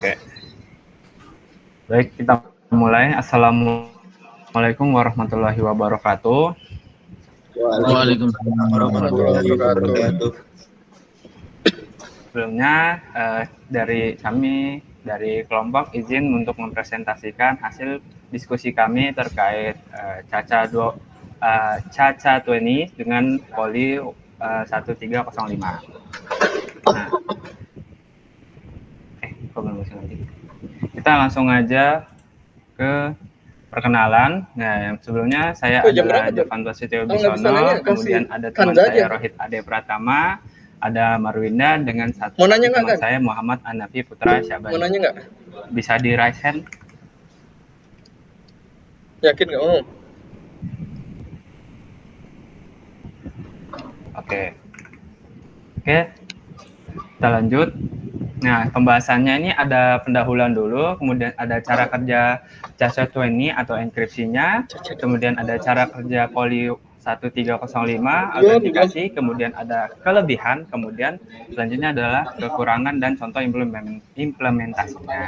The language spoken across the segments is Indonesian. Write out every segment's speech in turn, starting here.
Oke, baik kita mulai. Assalamualaikum warahmatullahi wabarakatuh. Waalaikumsalam warahmatullahi wabarakatuh. Sebelumnya dari kami dari kelompok izin untuk mempresentasikan hasil diskusi kami terkait Caca 20 dengan poli 1305. Nah, kita langsung aja ke perkenalan. Nah, yang sebelumnya saya adalah Jovan Prasetyo Bisono, kemudian ada teman saya Rohit Ade Pratama, ada Marwinda dengan satu teman saya Muhammad Anafi Putra Syabani. Mau nanya nggak? Bisa di raise hand? Yakin nggak mau? Oke, kita lanjut. Nah, pembahasannya ini ada pendahuluan dulu, kemudian ada cara kerja Caca 20 atau enkripsinya, kemudian ada cara kerja Poli 1305 autentikasi, kemudian ada kelebihan, kemudian selanjutnya adalah kekurangan dan contoh implementasinya.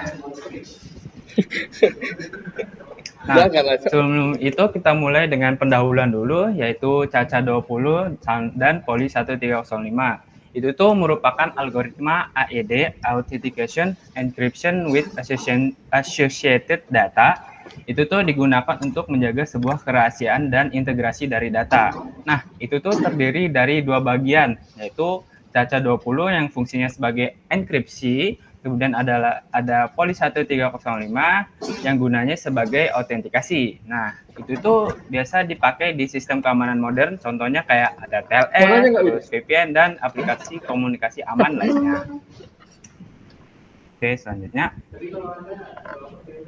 Nah, sebelum itu kita mulai dengan pendahuluan dulu, yaitu Caca 20 dan Poli 1305. Itu tuh merupakan algoritma AED, Authentication Encryption with Associated Data. Itu tuh digunakan untuk menjaga sebuah kerahasiaan dan integrasi dari data. Nah, itu tuh terdiri dari dua bagian, yaitu Caca 20 yang fungsinya sebagai enkripsi, kemudian ada Poli 1305 yang gunanya sebagai autentikasi. Nah, itu tuh biasa dipakai di sistem keamanan modern, contohnya kayak ada TLS, terus VPN, dan aplikasi komunikasi aman lainnya. Oke, selanjutnya.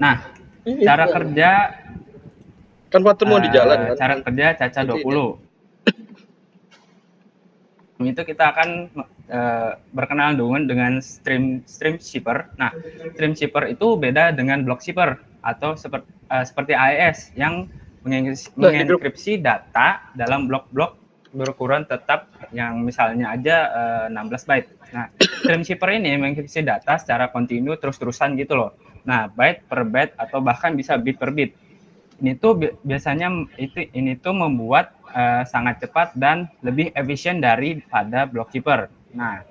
Nah, cara kerja kan waktu mau di jalan kan? Cara kerja Caca 20. Itu kita akan berkenalan dulu dengan stream shipper. Nah, stream shipper itu beda dengan block shipper atau seperti AES yang mengenkripsi data dalam blok-blok berukuran tetap yang misalnya aja 16 byte. Nah, stream shipper ini mengenkripsi data secara kontinu terus-terusan gitu loh. Nah, byte per byte atau bahkan bisa bit per bit. Ini tuh biasanya ini tuh membuat sangat cepat dan lebih efisien daripada block shipper. Nah,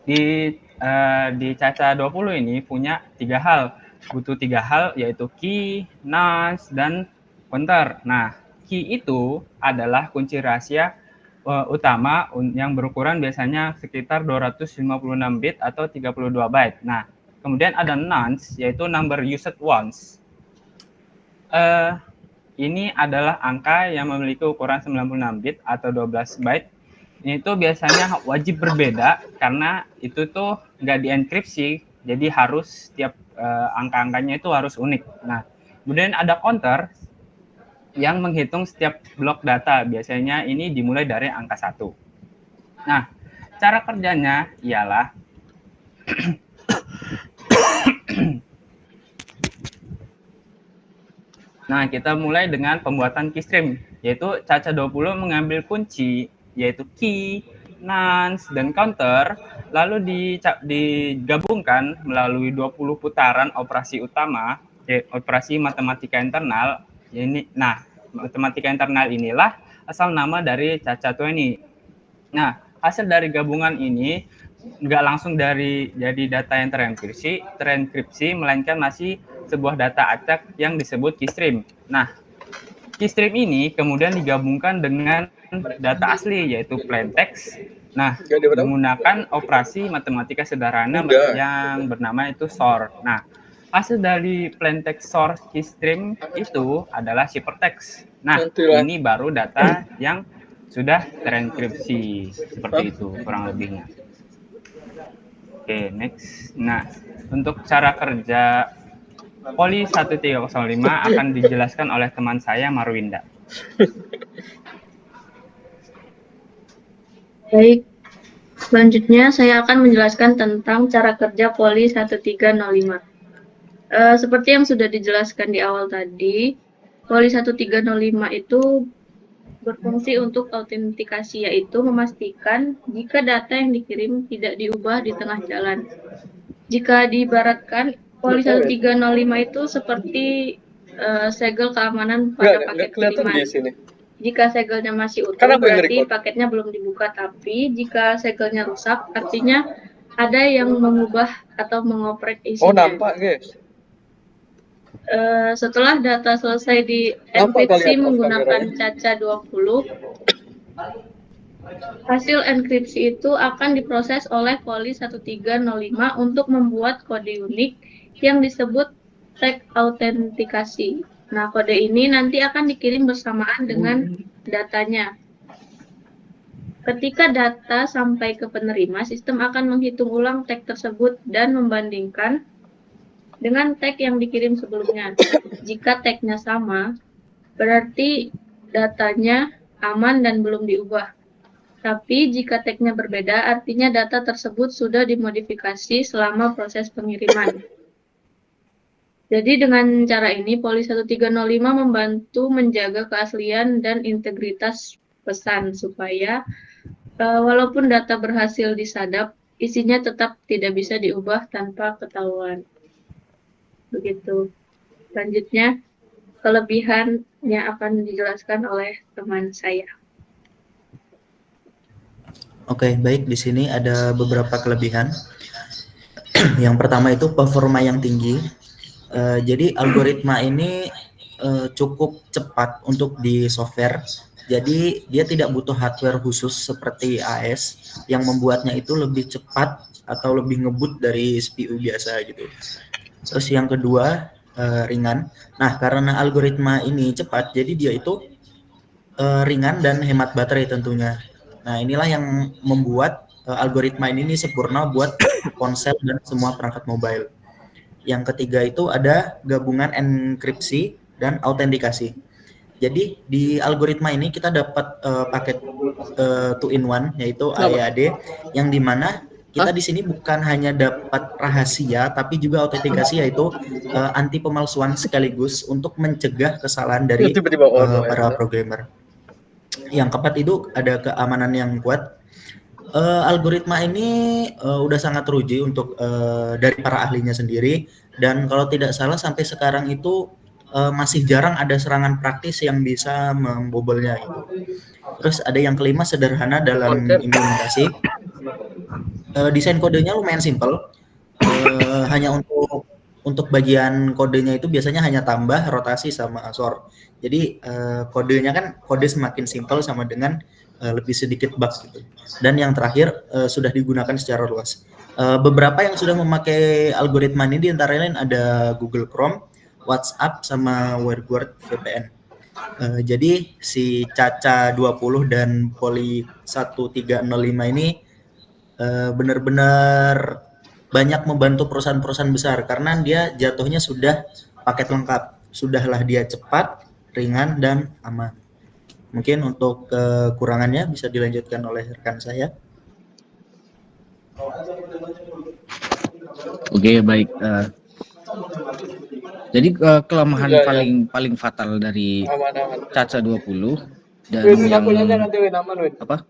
di Caca 20 ini punya butuh tiga hal, yaitu key, nonce, dan counter. Nah, key itu adalah kunci rahasia utama yang berukuran biasanya sekitar 256 bit atau 32 byte. Nah, kemudian ada nonce, yaitu number used once. Ini adalah angka yang memiliki ukuran 96 bit atau 12 byte. Ini tuh biasanya wajib berbeda karena itu tuh nggak dienkripsi, jadi harus setiap angka-angkanya itu harus unik. Nah, kemudian ada counter yang menghitung setiap blok data. Biasanya ini dimulai dari angka 1. Nah, cara kerjanya ialah Nah, kita mulai dengan pembuatan keystream, yaitu Caca 20 mengambil kunci, yaitu key, nonce, dan counter, lalu digabungkan melalui 20 putaran operasi utama, operasi matematika internal. Nah, matematika internal inilah asal nama dari Caca 20. Nah, hasil dari gabungan ini nggak langsung jadi data yang terenkripsi, melainkan masih sebuah data acak yang disebut keystream. Nah, keystream ini kemudian digabungkan dengan data asli, yaitu plain text. Nah, menggunakan operasi matematika sederhana yang bernama itu SOR. Nah, hasil dari plain text SOR keystream itu adalah ciphertext. Nah, ini baru data yang sudah terenkripsi, seperti itu kurang lebihnya. Oke, next. Nah, untuk cara kerja Poli 1305 akan dijelaskan oleh teman saya Marwinda. Baik, selanjutnya saya akan menjelaskan tentang cara kerja Poli 1305. Seperti yang sudah dijelaskan di awal tadi, Poli 1305 itu berfungsi untuk autentikasi, yaitu memastikan jika data yang dikirim tidak diubah di tengah jalan. Jika diibaratkan, Poli 1305 itu seperti segel keamanan pada paket kelihatan kiriman. di sini. Jika segelnya masih utuh, Kan aku yang berarti nge-record. paketnya belum dibuka. Tapi jika segelnya rusak, artinya ada yang mengubah atau mengoprek Oh, isinya. nampak guys. Setelah data selesai Nampak dienkripsi kalian off menggunakan kameranya? Caca 20, hasil enkripsi itu akan diproses oleh Poli 1305 untuk membuat kode unik yang disebut tag autentikasi. Nah, kode ini nanti akan dikirim bersamaan dengan datanya. Ketika data sampai ke penerima, sistem akan menghitung ulang tag tersebut dan membandingkan dengan tag yang dikirim sebelumnya. Jika tagnya sama, berarti datanya aman dan belum diubah. Tapi jika tagnya berbeda, artinya data tersebut sudah dimodifikasi selama proses pengiriman. Jadi dengan cara ini, Poli 1305 membantu menjaga keaslian dan integritas pesan supaya walaupun data berhasil disadap, isinya tetap tidak bisa diubah tanpa ketahuan. Begitu. Selanjutnya, kelebihannya akan dijelaskan oleh teman saya. Oke, baik. Di sini ada beberapa kelebihan. Yang pertama itu performa yang tinggi. Jadi algoritma ini cukup cepat untuk di software. Jadi dia tidak butuh hardware khusus seperti AS yang membuatnya itu lebih cepat atau lebih ngebut dari CPU biasa gitu. Terus yang kedua ringan. Nah, karena algoritma ini cepat, jadi dia itu ringan dan hemat baterai tentunya. Nah, inilah yang membuat algoritma ini sempurna buat ponsel dan semua perangkat mobile. Yang ketiga itu ada gabungan enkripsi dan autentikasi. Jadi di algoritma ini kita dapat paket 2-in-1 yaitu AEAD yang dimana kita di sini bukan hanya dapat rahasia tapi juga autentikasi yaitu anti pemalsuan sekaligus untuk mencegah kesalahan dari para programmer. Yang keempat itu ada keamanan yang kuat. Algoritma ini udah sangat teruji untuk dari para ahlinya sendiri dan kalau tidak salah sampai sekarang itu masih jarang ada serangan praktis yang bisa membobolnya itu. Terus ada yang kelima sederhana dalam implementasi. Desain kodenya lumayan simpel. Hanya untuk bagian kodenya itu biasanya hanya tambah, rotasi sama sort. Jadi kodenya kan kode semakin simpel sama dengan lebih sedikit bug gitu. Dan yang terakhir sudah digunakan secara luas. Beberapa yang sudah memakai algoritma ini diantara lain ada Google Chrome, WhatsApp sama WordWord VPN. Jadi si Caca 20 dan Poli 1305 ini benar-benar banyak membantu perusahaan-perusahaan besar karena dia jatuhnya sudah paket lengkap. Sudahlah dia cepat, ringan, dan aman. Mungkin untuk kekurangannya bisa dilanjutkan oleh rekan saya. Oke, baik. Jadi kelemahan paling fatal dari Caca 20 dan yang apa?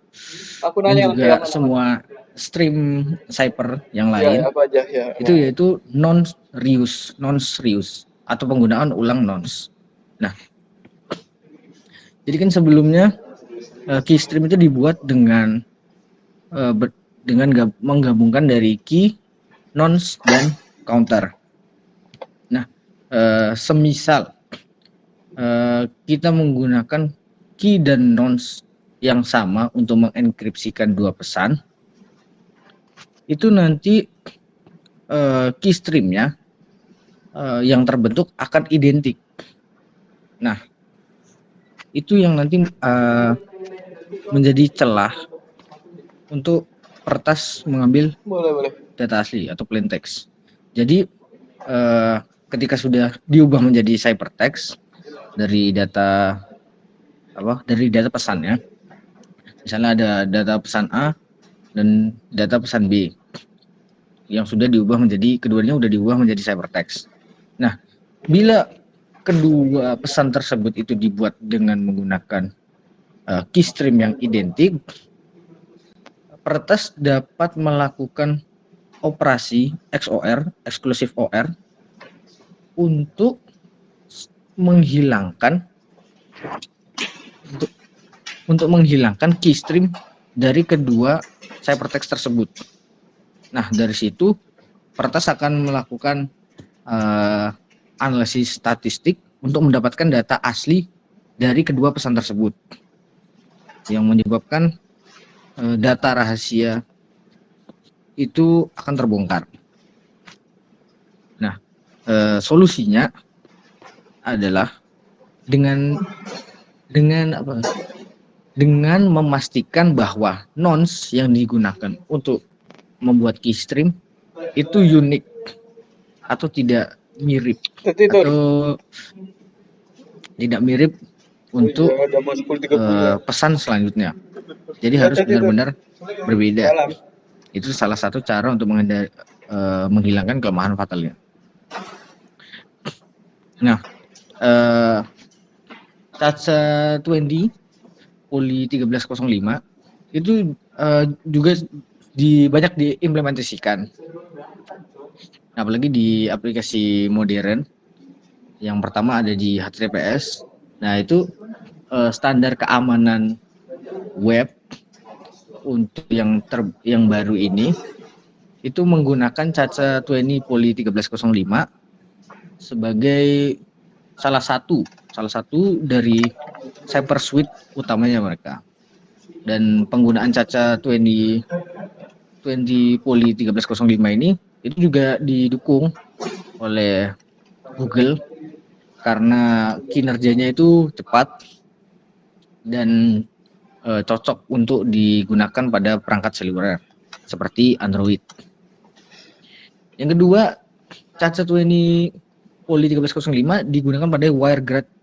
Dan juga semua stream Cyper yang lain itu yaitu non-reuse atau penggunaan ulang nonce. Nah, jadi kan sebelumnya keystream itu dibuat dengan menggabungkan dari key, nonce, dan counter. Nah, semisal kita menggunakan key dan nonce yang sama untuk mengenkripsikan dua pesan, itu nanti keystreamnya yang terbentuk akan identik. Nah, itu yang nanti menjadi celah untuk peretas mengambil data asli atau plain text. Jadi ketika sudah diubah menjadi ciphertext dari data pesannya, misalnya ada data pesan A dan data pesan B yang sudah diubah menjadi keduanya sudah diubah menjadi ciphertext. Nah, bila kedua pesan tersebut itu dibuat dengan menggunakan keystream yang identik, peretas dapat melakukan operasi XOR, eksklusif OR, untuk menghilangkan key stream dari kedua ciphertext tersebut. Nah, dari situ Pertas akan melakukan analisis statistik untuk mendapatkan data asli dari kedua pesan tersebut, yang menyebabkan data rahasia itu akan terbongkar. Nah, solusinya adalah dengan memastikan bahwa nonce yang digunakan untuk membuat keystream itu unik atau tidak mirip untuk pesan selanjutnya. Jadi harus benar-benar berbeda. Itu salah satu cara untuk menghilangkan kelemahan fatalnya. Nah, CACA20 Poly 1305 itu juga banyak diimplementasikan, apalagi di aplikasi modern. Yang pertama ada di HTTPS. Nah, itu standar keamanan web untuk yang baru ini itu menggunakan CACA20 Poly 1305 sebagai salah satu dari cyber suite utamanya mereka. Dan penggunaan CACA20 Poly 1305 ini itu juga didukung oleh Google karena kinerjanya itu cepat dan cocok untuk digunakan pada perangkat seluler seperti Android. Yang kedua, CACA20 Poly 1305 digunakan pada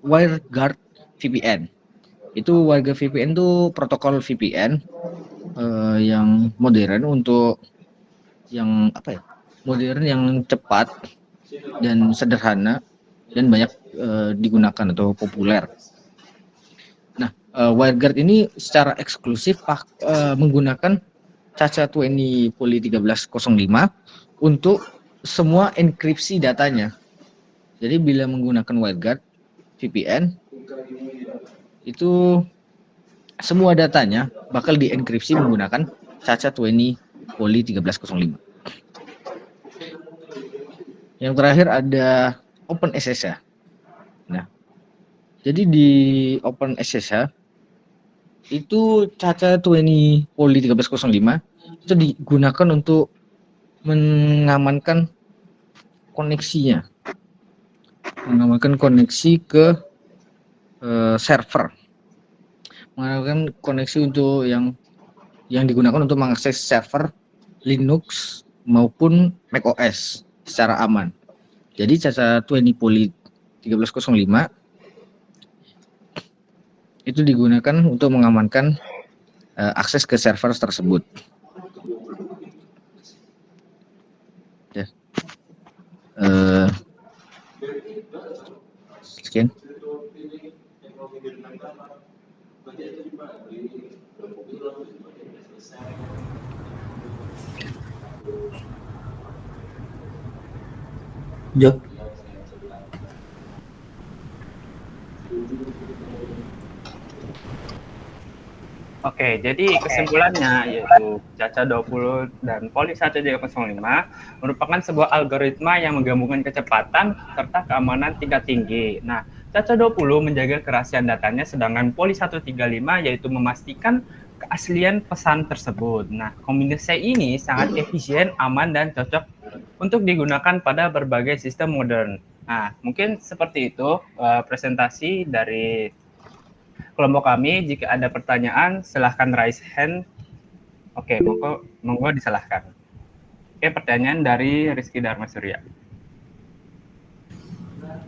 WireGuard VPN. Itu WireGuard VPN itu protokol VPN yang modern untuk modern yang cepat dan sederhana dan banyak digunakan atau populer. Nah, WireGuard ini secara eksklusif menggunakan CACA20 Poly 1305 untuk semua enkripsi datanya. Jadi bila menggunakan WireGuard VPN itu semua datanya bakal dienkripsi menggunakan CACA20 Poly 1305. Yang terakhir ada OpenSSH. Nah, jadi di OpenSSH itu CACA20 Poly 1305 itu digunakan untuk mengamankan koneksinya, mengamankan koneksi ke server, mengamankan koneksi untuk yang digunakan untuk mengakses server Linux maupun macOS secara aman. Jadi CACA20 Poly 1305 itu digunakan untuk mengamankan akses ke server tersebut. Ya. Sekian. Jok. Oke, jadi kesimpulannya yaitu CACA20 dan Poly 1305 merupakan sebuah algoritma yang menggabungkan kecepatan serta keamanan tingkat tinggi. Nah, CACA20 menjaga kerahasiaan datanya, sedangkan Poly 135 yaitu memastikan keaslian pesan tersebut. Nah, kombinasi ini sangat efisien, aman, dan cocok untuk digunakan pada berbagai sistem modern. Nah, mungkin seperti itu presentasi dari kelompok kami. Jika ada pertanyaan, silahkan raise hand. Oke, monggo disilahkan. Oke, pertanyaan dari Rizky Dharma Surya.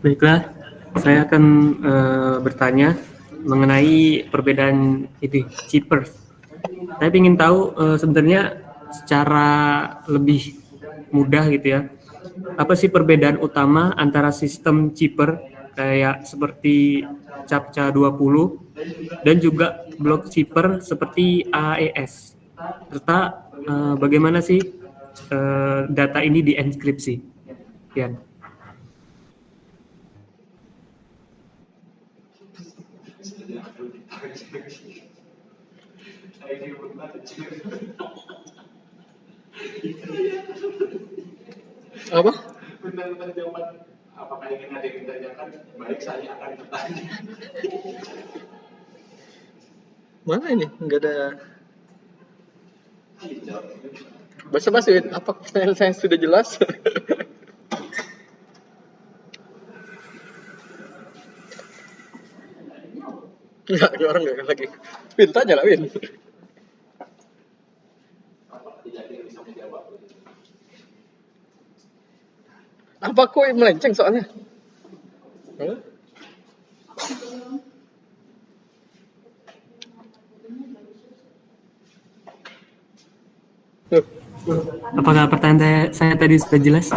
Baiklah, saya akan bertanya mengenai perbedaan itu cheaper. Saya ingin tahu sebenarnya secara lebih mudah gitu ya, apa sih perbedaan utama antara sistem cheaper kayak seperti CAPTCHA20 dan juga block cheaper seperti AES, serta bagaimana sih data ini dienkripsi. Sekian. Apa? Apakah ingin ada yang ditanyakan? Baik, saya akan bertanya. Mana ini? Enggak ada. Basa-basi, apa pertanyaan saya sudah jelas? Enggak, ada orang enggak lagi. Win, tanya lah, Win. Apa kok melenceng soalnya? Huh? Apakah pertanyaan saya tadi sudah jelas?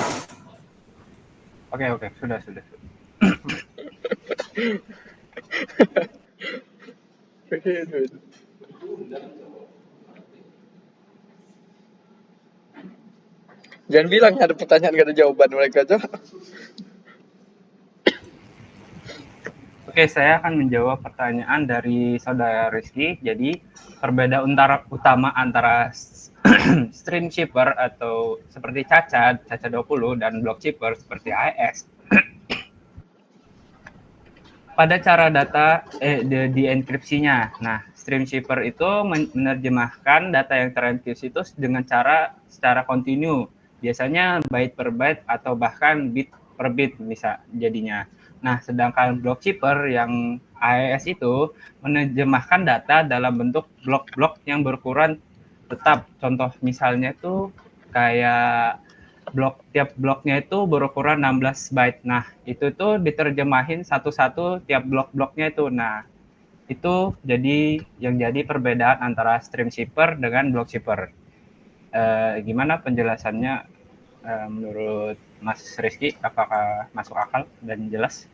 Oke, sudah. Jangan bilang ada pertanyaan gak ada jawaban mereka aja. Oke, saya akan menjawab pertanyaan dari saudara Rizky. Jadi perbedaan utama antara stream shipper atau seperti Caca 20 dan block shipper seperti AES pada cara data di enkripsinya. Nah, stream shipper itu menerjemahkan data yang terenkripsi itu dengan secara kontinu, biasanya byte per byte atau bahkan bit per bit bisa jadinya. Nah, sedangkan block shipper yang AES itu menerjemahkan data dalam bentuk blok-blok yang berukuran tetap. Contoh misalnya itu kayak tiap bloknya itu berukuran 16 byte. Nah, itu tuh diterjemahin satu-satu tiap blok-bloknya itu. Nah, itu jadi perbedaan antara stream shipper dengan block shipper. Gimana penjelasannya menurut Mas Rizky? Apakah masuk akal dan jelas?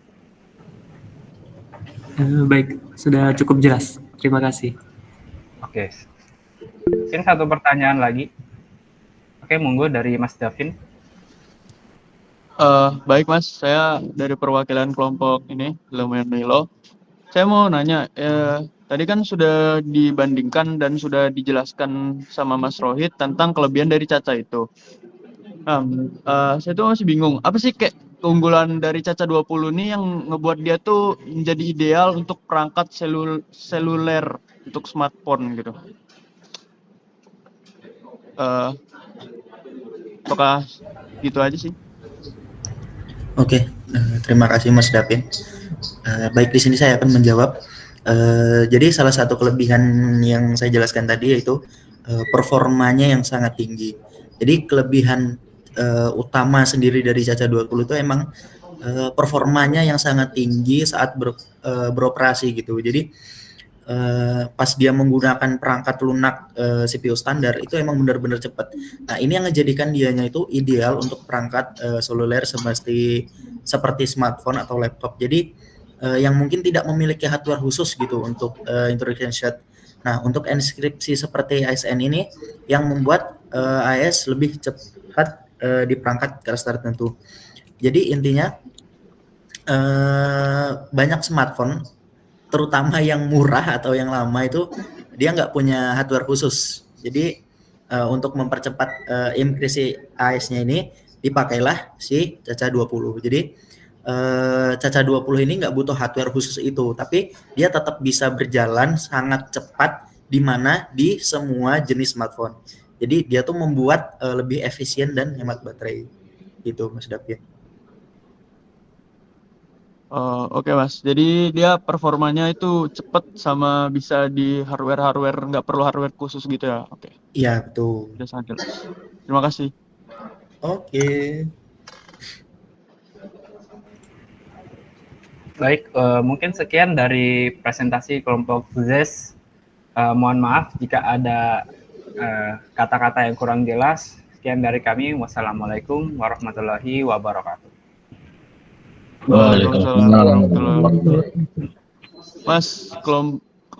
Baik, sudah cukup jelas. Terima kasih. Oke. Mungkin satu pertanyaan lagi. Oke, monggo dari Mas Davin. Baik Mas, saya dari perwakilan kelompok ini, Ilmuwan Nilo. Saya mau nanya, tadi kan sudah dibandingkan dan sudah dijelaskan sama Mas Rohit tentang kelebihan dari Caca itu. Saya tuh masih bingung, apa sih kayak keunggulan dari Caca 20 ini yang ngebuat dia tuh menjadi ideal untuk perangkat seluler untuk smartphone gitu. Apakah gitu aja sih? Oke, terima kasih Mas Davin. Baik, di sini saya akan menjawab. Jadi salah satu kelebihan yang saya jelaskan tadi yaitu performanya yang sangat tinggi. Jadi kelebihan utama sendiri dari Caca 20 itu emang performanya yang sangat tinggi saat beroperasi gitu. Jadi pas dia menggunakan perangkat lunak CPU standar itu emang benar-benar cepat. Nah, ini yang menjadikan dianya itu ideal untuk perangkat seluler seperti smartphone atau laptop. Jadi yang mungkin tidak memiliki hardware khusus gitu untuk introduction shot. Nah, untuk enskripsi seperti ASN ini yang membuat AES lebih cepat di perangkat keras tertentu. Jadi intinya banyak smartphone terutama yang murah atau yang lama itu dia nggak punya hardware khusus. Jadi untuk mempercepat enkripsi AES-nya ini dipakailah si Caca 20. Jadi Caca 20 ini nggak butuh hardware khusus itu, tapi dia tetap bisa berjalan sangat cepat di mana di semua jenis smartphone. Jadi dia tuh membuat lebih efisien dan hemat baterai. Gitu Mas David. Oke Mas, jadi dia performanya itu cepet sama bisa di hardware nggak perlu hardware khusus gitu ya? Oke. Iya betul. Udah sangat jelas. Terima kasih. Oke. Baik, mungkin sekian dari presentasi kelompok ZES. Mohon maaf jika ada kata-kata yang kurang jelas. Sekian dari kami. Wassalamualaikum warahmatullahi wabarakatuh. Waalaikumsalam warahmatullahi wabarakatuh. Mas,